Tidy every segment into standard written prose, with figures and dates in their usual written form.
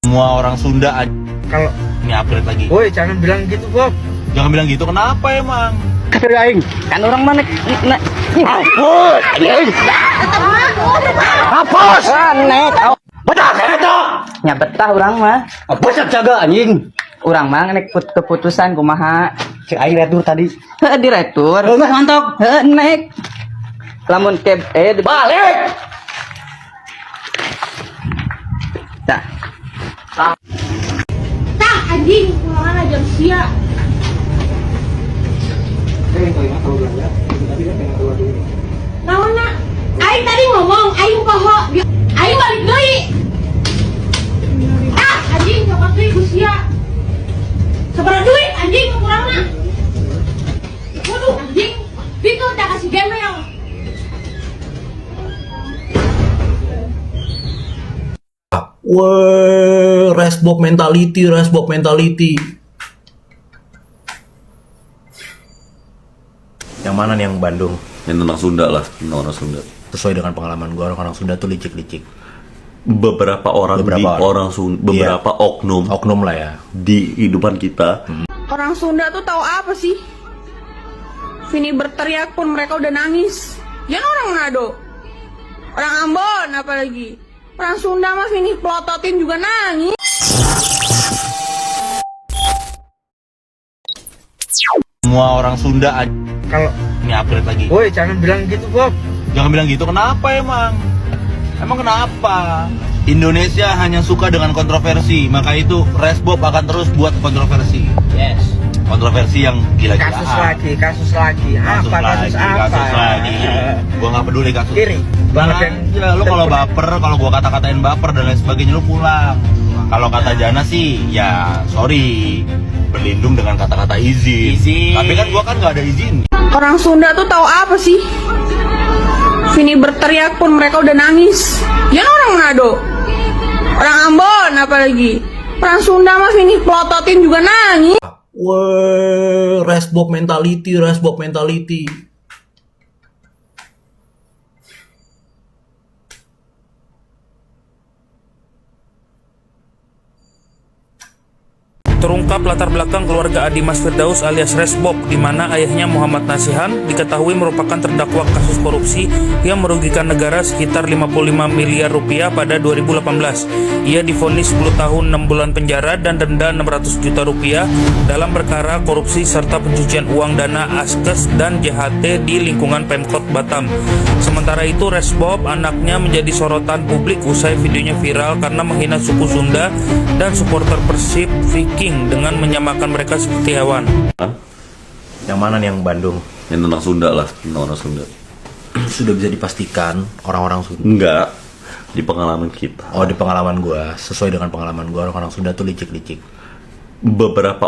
Semua orang Sunda aja. Kalau Ini upgrade lagi. woi jangan bilang gitu Bob. Jangan bilang gitu, kenapa emang? Kasih aing. Kan orang mana nek. Hapus. Hapus. Nek. Betah eta. Nya betah urang mah. Apa jaga anjing? Urang mah nek keputusan kumaha. Si aing retur tadi. Heuh di retur. Heuh mantap. Heuh nek. Lamun ke balik. Tah. Tah anjing pulangan jam sia. Naon na? Aing tadi ngomong, aing poho, aing balik deui. Ah, anjing cokot deui ku sia. Sabaraha duit anjing kurangna? Waduh anjing, itu udah kasih gemel. Wah, resbok mentality. Yang mana nih yang Bandung? Yang tentang Sunda lah, tentang orang Sunda. Sesuai dengan pengalaman gue, orang Sunda tuh licik-licik. Beberapa Oknum lah ya. di kehidupan kita. Orang Sunda tuh tahu apa sih? Vini berteriak pun mereka udah nangis. Jangan orang Manado, orang Ambon apalagi. Orang Sunda mah Vini pelototin juga nangis. Semua orang Sunda aja. Kalau Ini upgrade lagi. woi jangan bilang gitu Bob. Jangan bilang gitu, kenapa emang? Emang kenapa? Indonesia hanya suka dengan kontroversi, maka itu Resbob akan terus buat kontroversi. Yes. Kontroversi yang gila-gilaan. Kasus lagi. Apa kasus apa? Kasus lagi. Gua nggak peduli kasus. Iri. Banget Banget ya, lu kalau baper, kalau gua kata-katain baper dan lain sebagainya lu pulang. Kalau kata Jana sih, ya sorry, berlindung dengan kata-kata izin. Tapi kan gua kan nggak ada izin. Orang Sunda tuh tahu apa sih? Vini berteriak pun mereka udah nangis. Jangan orang Manado, orang Ambon apalagi. Orang Sunda mah Vini pelototin juga nangis. Wah, resbok mentality. Terungkap latar belakang keluarga Adimas Firdaus alias Resbob, di mana ayahnya Muhammad Nasihan diketahui merupakan terdakwa kasus korupsi yang merugikan negara sekitar 55 miliar rupiah pada 2018. Ia divonis 10 tahun 6 bulan penjara dan denda 600 juta rupiah dalam perkara korupsi serta pencucian uang dana Askes dan JHT di lingkungan Pemkot Batam. Sementara itu Resbob, anaknya, menjadi sorotan publik usai videonya viral karena menghina suku Sunda dan supporter Persib Viking dengan menyamakan mereka seperti hewan. Yang mana nih yang Bandung? Yang tentang Sunda lah, tentang orang Sunda. Sudah bisa dipastikan orang-orang Sunda. Enggak, di pengalaman kita. Oh, di pengalaman gua, sesuai dengan pengalaman gua, orang Sunda tuh licik-licik. Beberapa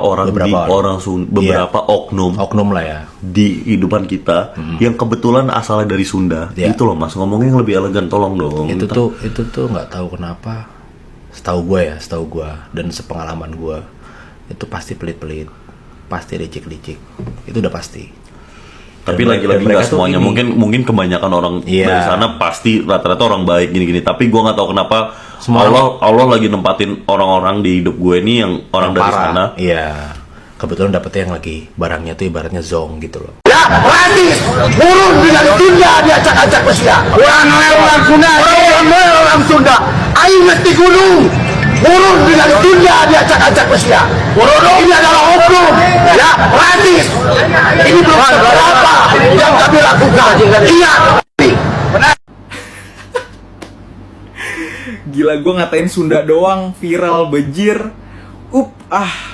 Oknum lah ya. di kehidupan kita yang kebetulan asalnya dari Sunda. Ya. Itu loh Mas, ngomongnya yang lebih elegan, tolong dong. Itu tuh nggak tahu kenapa. Setahu gua dan sepengalaman gua itu pasti pelit-pelit, pasti licik-licik. Itu udah pasti. Tapi Dan lagi-lagi mereka nggak tuh semuanya, ini. mungkin kebanyakan orang Iya. dari sana pasti rata-rata orang baik gini-gini. Tapi gue nggak tahu kenapa Semua Allah lagi nempatin orang-orang di hidup gue ini yang orang dari parah. sana. Iya. Kebetulan dapetnya yang lagi barangnya tuh ibaratnya zong gitu loh. Turun dengan Sunda diacak-acak Rusia. Orang Sunda. Aing mesti gunung. Turun dengan Sunda diacak-acak Rusia. Ini adalah hukum. Ya, gratis. Ini belum seberapa yang kami lakukan. Iya. Gila, gue ngatain Sunda doang, viral, bejir.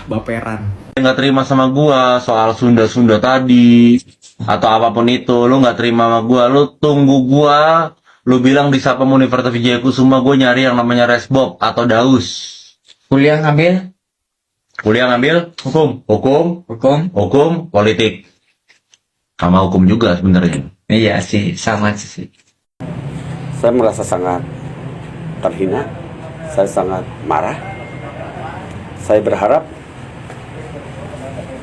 Baperan. Nggak terima sama gua soal Sunda tadi atau apapun itu, lu nggak terima sama gua, lu tunggu gua, lu bilang di Sapam Universitas Wijayakusuma gua nyari yang namanya Resbob atau Daus. Kuliah ngambil Hukum, politik, sama hukum juga sebenarnya. Iya sih, sama sih. Saya merasa sangat terhina, saya sangat marah. Saya berharap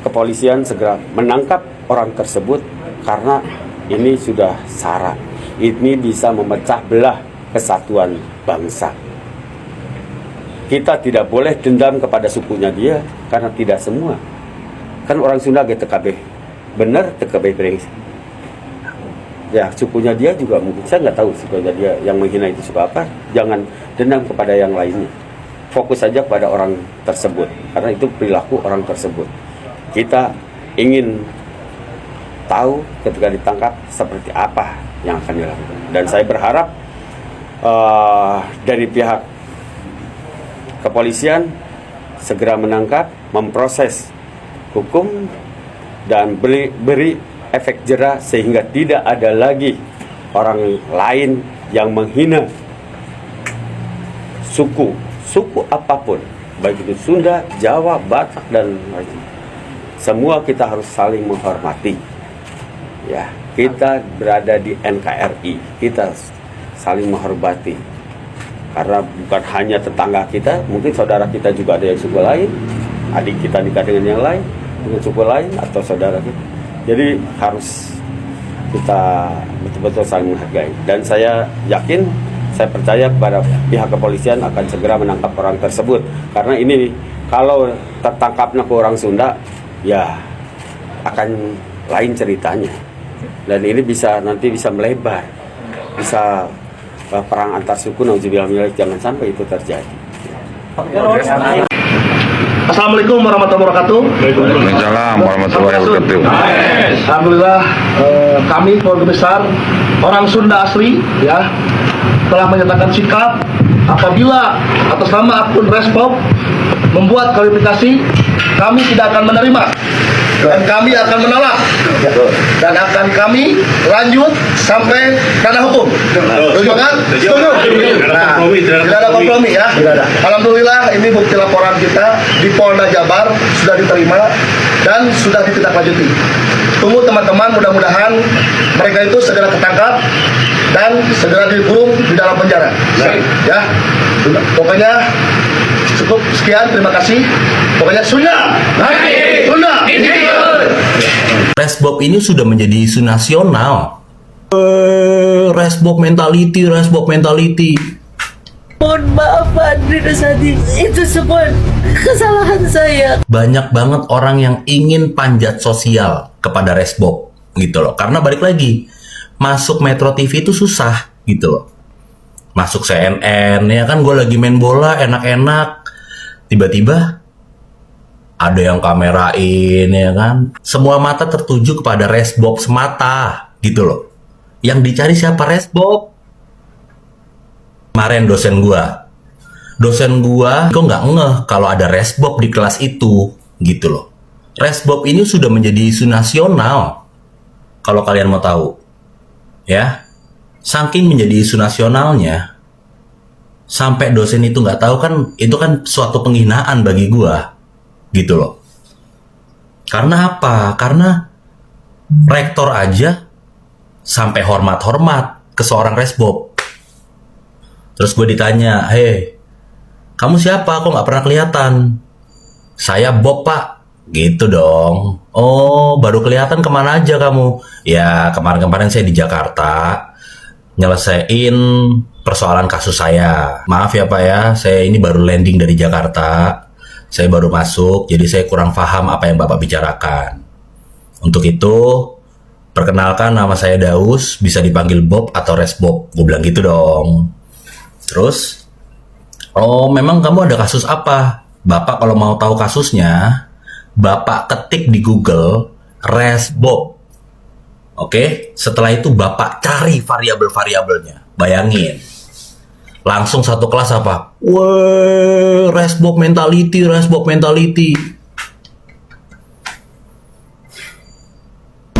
kepolisian segera menangkap orang tersebut karena ini sudah sara. Ini bisa memecah belah kesatuan bangsa. kita tidak boleh dendam kepada sukunya dia, karena tidak semua. Kan orang Sunda TKB bener, TKB brengsek. Ya, sukunya dia juga mungkin, saya nggak tahu sukunya dia yang menghina itu suku apa. Jangan dendam kepada yang lainnya. Fokus saja pada orang tersebut, karena itu perilaku orang tersebut. Kita ingin tahu ketika ditangkap seperti apa yang akan dilakukan. Dan saya berharap dari pihak kepolisian segera menangkap, memproses hukum, dan beri efek jera sehingga tidak ada lagi orang lain yang menghina suku apapun, baik itu Sunda, Jawa, Batak, dan lain. Semua kita harus saling menghormati. Ya, kita berada di NKRI, kita saling menghormati. Karena bukan hanya tetangga kita, mungkin saudara kita juga ada yang suku lain, adik kita nikah dengan yang lain, dengan suku lain, atau saudara kita. Jadi harus kita betul-betul saling menghargai. Dan saya yakin, saya percaya kepada pihak kepolisian akan segera menangkap orang tersebut. Karena ini kalau tertangkapnya ke orang Sunda, ya akan lain ceritanya. Dan ini nanti bisa melebar, bisa perang antar suku, nauzubillah min dzalik, jangan sampai itu terjadi. Assalamualaikum warahmatullahi wabarakatuh. Waalaikumsalam warahmatullahi wabarakatuh. Alhamdulillah, kami keluarga besar orang Sunda asli ya telah menyatakan sikap apabila atas nama akun Resbob membuat klarifikasi, kami tidak akan menerima dan kami akan menolak dan akan kami lanjut sampai ranah hukum. Setuju kan? Setuju. Nah, tidak ada kompromi ya. Alhamdulillah ini bukti laporan kita di Polda Jabar sudah diterima dan sudah ditindaklanjuti. Tunggu teman-teman, mudah-mudahan mereka itu segera ketangkap dan segera dikurung di dalam penjara. Ya, pokoknya cukup sekian, terima kasih. Pokoknya Sunda, Sunda. Resbob ini sudah menjadi isu nasional. Resbob mentality. Mohon maaf Andri Rosadi, itu semua kesalahan saya. Banyak banget orang yang ingin panjat sosial kepada Resbob gitu loh. Karena balik lagi, masuk Metro TV itu susah gitu loh. Masuk CNN, ya kan gue lagi main bola enak-enak, tiba-tiba ada yang kamerain, ya kan. Semua mata tertuju kepada Resbob semata gitu loh. Yang dicari siapa? Resbob. Kemarin dosen gua kok nggak ngeh kalau ada Resbob di kelas itu gitu loh. Resbob ini sudah menjadi isu nasional, kalau kalian mau tahu ya. Saking menjadi isu nasionalnya sampai dosen itu nggak tahu, kan itu kan suatu penghinaan bagi gua gitu loh. Karena apa? Karena rektor aja sampai hormat-hormat ke seorang Resbob. Terus gue ditanya, "Hei, kamu siapa? Kok nggak pernah kelihatan?" "Saya Bob, Pak." Gitu dong. "Oh, baru kelihatan kemana aja kamu?" "Ya, kemarin-kemarin saya di Jakarta nyelesain persoalan kasus saya. Maaf ya Pak ya, saya ini baru landing dari Jakarta. Saya baru masuk, jadi saya kurang paham apa yang Bapak bicarakan. Untuk itu, perkenalkan nama saya Daus, bisa dipanggil Bob atau Resbob." Gue bilang gitu dong. Terus, "Oh, memang kamu ada kasus apa?" "Bapak kalau mau tahu kasusnya, Bapak ketik di Google Resbob. Oke, setelah itu Bapak cari variabel-variabelnya. Bayangin. Langsung satu kelas apa? Wah, Resbob mentality.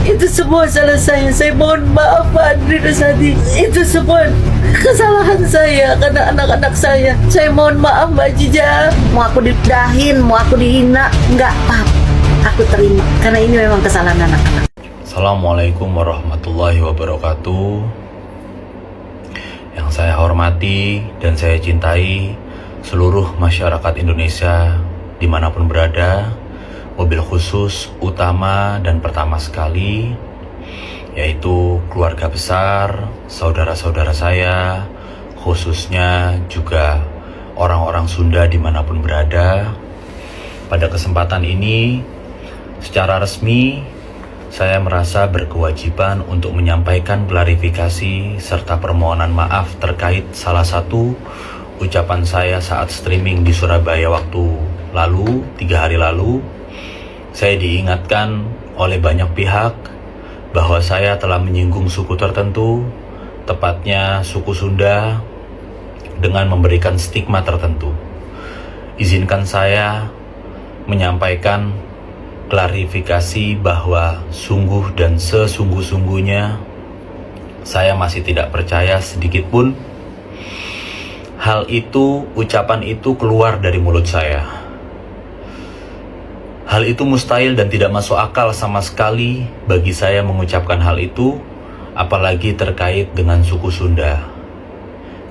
Itu semua salah saya mohon maaf Pak Andri Rosadi. Itu semua kesalahan saya karena anak-anak saya. Saya mohon maaf Mbak Jija. Mau aku didahin, mau aku dihina, enggak apa-apa. Aku terima karena ini memang kesalahan anak-anak. Assalamualaikum warahmatullahi wabarakatuh. Yang saya hormati dan saya cintai seluruh masyarakat Indonesia dimanapun berada, wabil khusus utama dan pertama sekali yaitu keluarga besar, saudara-saudara saya, khususnya juga orang-orang Sunda dimanapun berada. Pada kesempatan ini, secara resmi, saya merasa berkewajiban untuk menyampaikan klarifikasi serta permohonan maaf terkait salah satu ucapan saya saat streaming di Surabaya waktu lalu, 3 hari lalu. Saya diingatkan oleh banyak pihak bahwa saya telah menyinggung suku tertentu, tepatnya suku Sunda, dengan memberikan stigma tertentu. Izinkan saya menyampaikan klarifikasi bahwa sungguh dan sesungguh-sungguhnya saya masih tidak percaya sedikit pun hal itu, ucapan itu keluar dari mulut saya. Hal itu mustahil dan tidak masuk akal sama sekali bagi saya mengucapkan hal itu, apalagi terkait dengan suku Sunda.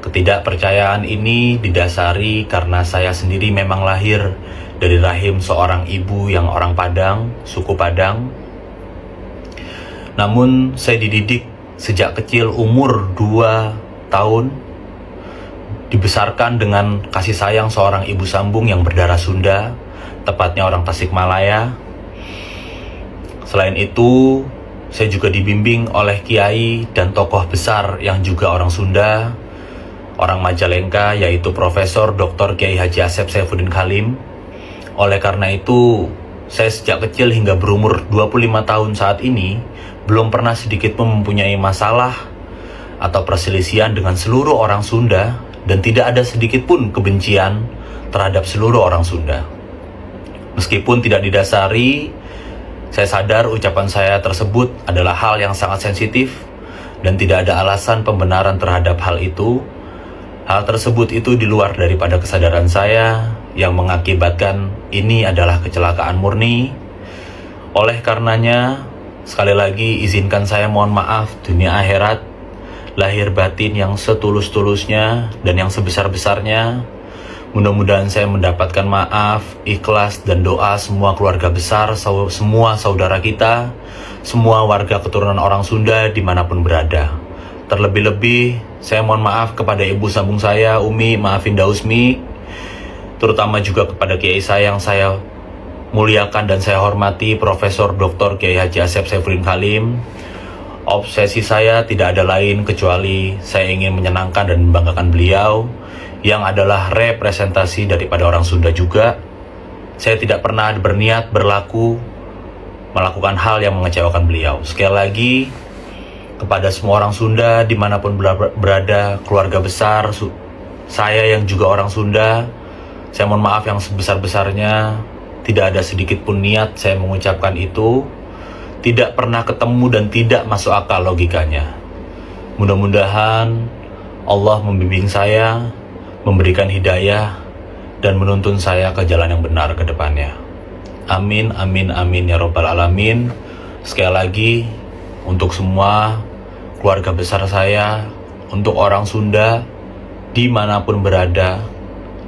Ketidakpercayaan ini didasari karena saya sendiri memang lahir dari rahim seorang ibu yang orang Padang, suku Padang. Namun saya dididik sejak kecil umur 2 tahun, dibesarkan dengan kasih sayang seorang ibu sambung yang berdarah Sunda, tepatnya orang Tasikmalaya. Selain itu, saya juga dibimbing oleh kiai dan tokoh besar yang juga orang Sunda, orang Majalengka, yaitu Profesor Dr. Kiai Haji Asep Saifuddin Khalim. Oleh karena itu, saya sejak kecil hingga berumur 25 tahun saat ini belum pernah sedikit pun mempunyai masalah atau perselisihan dengan seluruh orang Sunda, dan tidak ada sedikit pun kebencian terhadap seluruh orang Sunda. Meskipun tidak didasari, saya sadar ucapan saya tersebut adalah hal yang sangat sensitif dan tidak ada alasan pembenaran terhadap hal itu. Hal tersebut itu di luar daripada kesadaran saya yang mengakibatkan ini adalah kecelakaan murni. Oleh karenanya, sekali lagi izinkan saya mohon maaf dunia akhirat, lahir batin yang setulus-tulusnya dan yang sebesar-besarnya. Mudah-mudahan saya mendapatkan maaf, ikhlas, dan doa semua keluarga besar, semua saudara kita, semua warga keturunan orang Sunda dimanapun berada. Terlebih-lebih, saya mohon maaf kepada ibu sambung saya, Umi, maafin Dausmi, terutama juga kepada kiai saya yang saya muliakan dan saya hormati, Profesor Dr. Kiai Haji Asep Saifuddin Khalim. Obsesi saya tidak ada lain kecuali saya ingin menyenangkan dan membanggakan beliau, yang adalah representasi daripada orang Sunda juga. Saya tidak pernah berniat melakukan hal yang mengecewakan beliau. Sekali lagi, kepada semua orang Sunda dimanapun berada, keluarga besar saya yang juga orang Sunda, saya mohon maaf yang sebesar-besarnya. Tidak ada sedikit pun niat saya mengucapkan itu, tidak pernah ketemu dan tidak masuk akal logikanya. Mudah-mudahan Allah membimbing saya, memberikan hidayah, dan menuntun saya ke jalan yang benar ke depannya. Amin, amin, amin ya Rabbal Alamin. Sekali lagi, untuk semua keluarga besar saya, untuk orang Sunda dimanapun berada,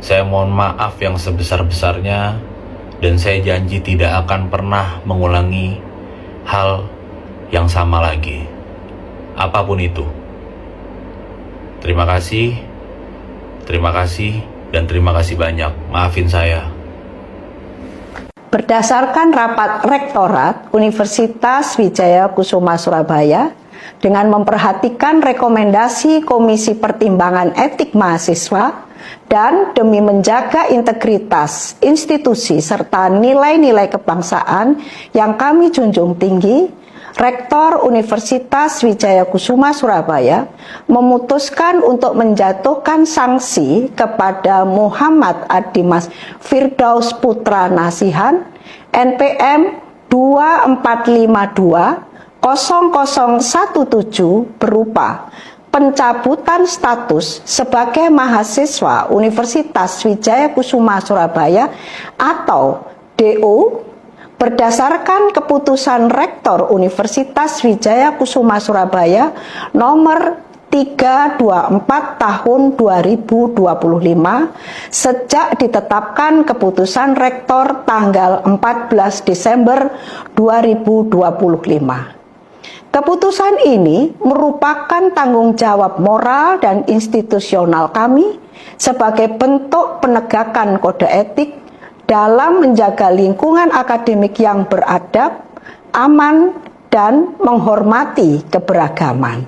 saya mohon maaf yang sebesar-besarnya, dan saya janji tidak akan pernah mengulangi hal yang sama lagi, apapun itu. Terima kasih, dan terima kasih banyak. Maafin saya. Berdasarkan rapat Rektorat Universitas Wijaya Kusuma Surabaya, dengan memperhatikan rekomendasi Komisi Pertimbangan Etik Mahasiswa, dan demi menjaga integritas institusi serta nilai-nilai kebangsaan yang kami junjung tinggi, Rektor Universitas Wijaya Kusuma Surabaya memutuskan untuk menjatuhkan sanksi kepada Muhammad Adimas Firdaus Putra Nasihan, NPM 24520017 berupa pencabutan status sebagai mahasiswa Universitas Wijaya Kusuma Surabaya atau DO berdasarkan keputusan Rektor Universitas Wijaya Kusuma Surabaya nomor 324 tahun 2025 sejak ditetapkan keputusan Rektor tanggal 14 Desember 2025. Keputusan ini merupakan tanggung jawab moral dan institusional kami sebagai bentuk penegakan kode etik dalam menjaga lingkungan akademik yang beradab, aman, dan menghormati keberagaman.